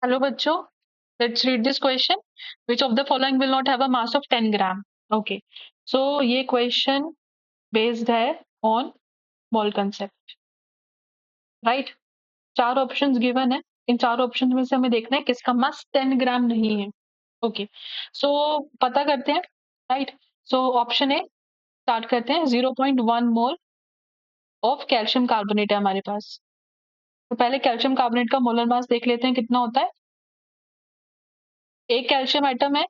Hello बच्चों, let's read this question. Which of the following will not have a mass of 10 gram? Okay, so ये question based है on mole concept, right? चार options given है. इन चार options में से हमें देखना है किसका मास 10 ग्राम नहीं है. ओके, सो पता करते हैं, right? So option A start करते हैं. 0.1 मोल ऑफ कैल्शियम कार्बोनेट है हमारे पास. तो पहले कैल्शियम कार्बोनेट का मोलर मास देख लेते हैं कितना होता है. एक कैल्शियम आइटम है,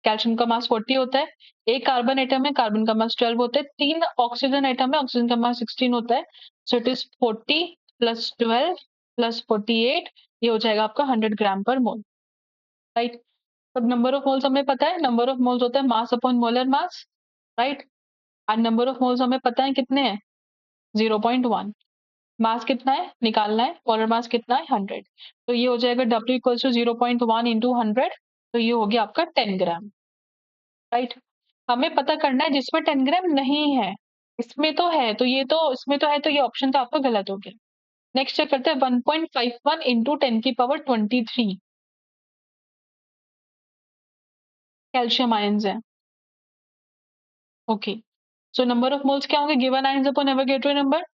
कैल्शियम का मास 40 होता है. एक कार्बन एटम है, कार्बन का मास 12 होता है. तीन ऑक्सीजन एटम है, ऑक्सीजन का मास 16 होता है. So it is 40 plus 12 plus 48, ये हो जाएगा आपका 100 ग्राम पर मोल, राइट? अब नंबर ऑफ मोल्स हमें पता है, नंबर ऑफ मोल्स होता है मास upon molar mass, right? And number of moles हमें पता है कितने हैं, 0.1. मास कितना है निकालना है, मोलर मास कितना है 100. तो ये हो जाएगा W इक्वल्स टू 0.1 इंटू 100. तो ये हो गया आपका 10 ग्राम, राइट? हमें पता करना है जिसमें 10 ग्राम नहीं है. इसमें तो है, तो ये तो इसमें तो है, तो ये ऑप्शन तो आपका गलत हो गया. नेक्स्ट चेक करते हैं. 1.51 इंटू 10 की पावर 23 कैल्शियम आयंस है. Okay, so number of moles क्या होंगे, given ions upon Avogadro number.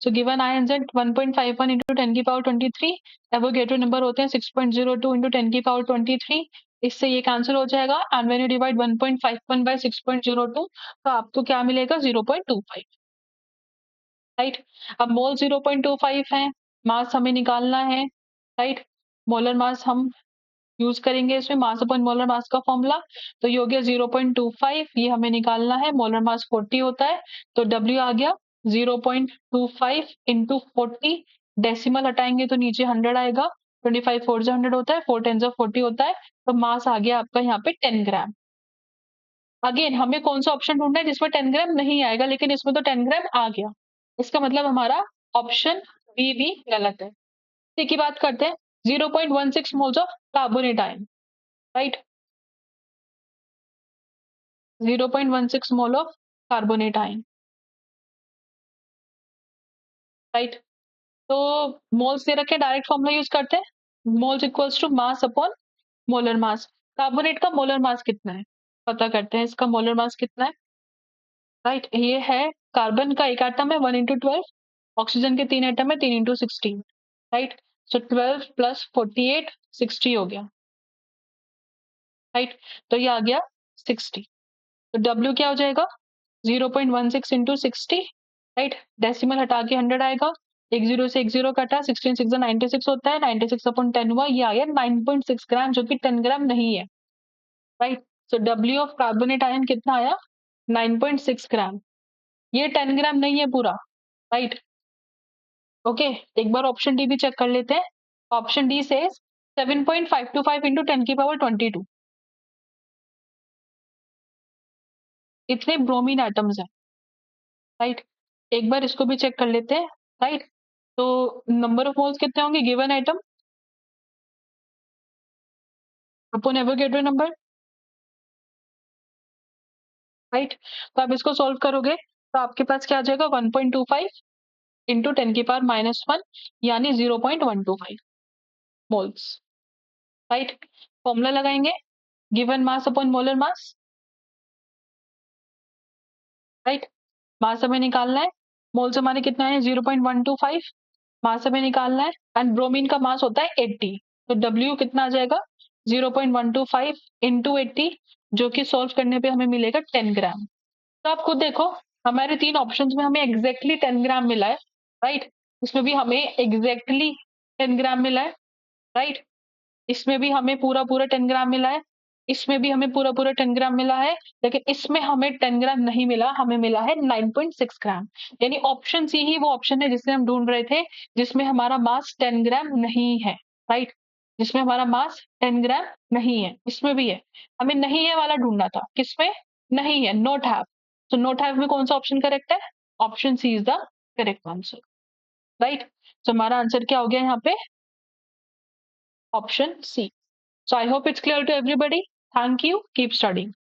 So given ions at 1.51 into 10 की पावर 23. एवोगैड्रो नंबर होते हैं 6.02 इंटू 10 की पावर 23. इससे ये कैंसिल हो जाएगा. And when you divide 1.51 by 6.02, तो आपको क्या मिलेगा, 0.25, राइट? अब मोल 0.25 है, मास हमें निकालना है, राइट? मोलर मास हम यूज करेंगे इसमें, मास अपॉन मोलर मास का फॉर्मूला. तो ये हो गया 0.25, ये हमें निकालना है. मोलर मास 40 होता है, तो W आ गया 0.25 इंटू 40. डेसिमल हटाएंगे तो नीचे 100 आएगा. 25 4 जा 100 होता है, 4 10 जा 40 होता है. तो मास आ गया आपका यहाँ पे 10 ग्राम. अगेन हमें कौन सा ऑप्शन ढूंढना है जिसमें 10 ग्राम नहीं आएगा, लेकिन इसमें तो 10 ग्राम आ गया. इसका मतलब हमारा ऑप्शन बी भी गलत है. इसी की बात करते हैं. 0.16 moles of carbonate ion, right? 0.16 mole of carbonate ion, right? तो मोल्स दे रखे, डायरेक्ट फॉर्मूला यूज करते हैं. Moles equals to mass upon molar mass. Carbonate का मोलर मास कितना है पता करते हैं. इसका मोलर मास कितना है, राइट? ये है, कार्बन का एक एटम है 1 इंटू 12, ऑक्सीजन के तीन एटम है 3 इंटू 16, राइट? सो 12 प्लस 48 60 हो गया, राइट? तो ये आ गया 60. तो W क्या हो जाएगा, 0.16 इंटू 60, राइट? डेसिमल हटा के 100 आएगा. एक जीरो से एक जीरो कटा, 16 6 96 होता है. 96 अपॉन 10 हुआ, ये आ गया 9.6 ग्राम, जो कि 10 ग्राम नहीं है, right? So W of carbonate ion कितना आया, 9.6 ग्राम. ये 10 ग्राम नहीं है पूरा, राइट? ओके, एक बार ऑप्शन डी भी चेक कर लेते हैं. ऑप्शन डी से 7.525 इंटू 10 की पावर 22, इतने ब्रोमीन एटम्स हैं, राइट? एक बार इसको भी चेक कर लेते हैं, राइट? तो नंबर ऑफ मोल्स कितने होंगे given item upon Avogadro number, right? तो आप इसको सॉल्व करोगे तो आपके पास क्या आ जाएगा, 1.25 इंटू 10 की पावर -1, यानी 0.125 मोल्स, राइट? फॉर्मूला लगाएंगे. Given mass upon molar mass, right? Mass हमें निकालना है. मोल्स हमारे कितना है, 0.125. मास हमें निकालना है. एंड ब्रोमीन का मास होता है 80. तो W कितना आ जाएगा, 0.125 इंटू 80, जो कि सॉल्व करने पे हमें मिलेगा 10 ग्राम. तो आप खुद देखो, हमारे तीन ऑप्शंस में हमें एग्जैक्टली 10 ग्राम मिला है, राइट? इसमें भी हमें एग्जैक्टली 10 ग्राम मिला है, राइट? इसमें भी हमें पूरा पूरा 10 ग्राम मिला है. इसमें भी हमें पूरा पूरा 10 ग्राम मिला है. लेकिन इसमें हमें 10 ग्राम नहीं मिला, हमें मिला है 9.6 ग्राम. यानी ऑप्शन सी ही वो ऑप्शन है जिसे हम ढूंढ रहे थे, जिसमें हमारा मास 10 ग्राम नहीं है, राइट? जिसमें हमारा मास 10 ग्राम नहीं है. इसमें भी है, हमें नहीं है वाला ढूंढना था. किसमें नहीं है, नोट हैव. तो नोट हैव में कौन सा ऑप्शन करेक्ट है, option C is the correct answer, right? तो हमारा आंसर क्या हो गया यहाँ पे, option C. So I hope it's clear to everybody. Thank you. Keep studying.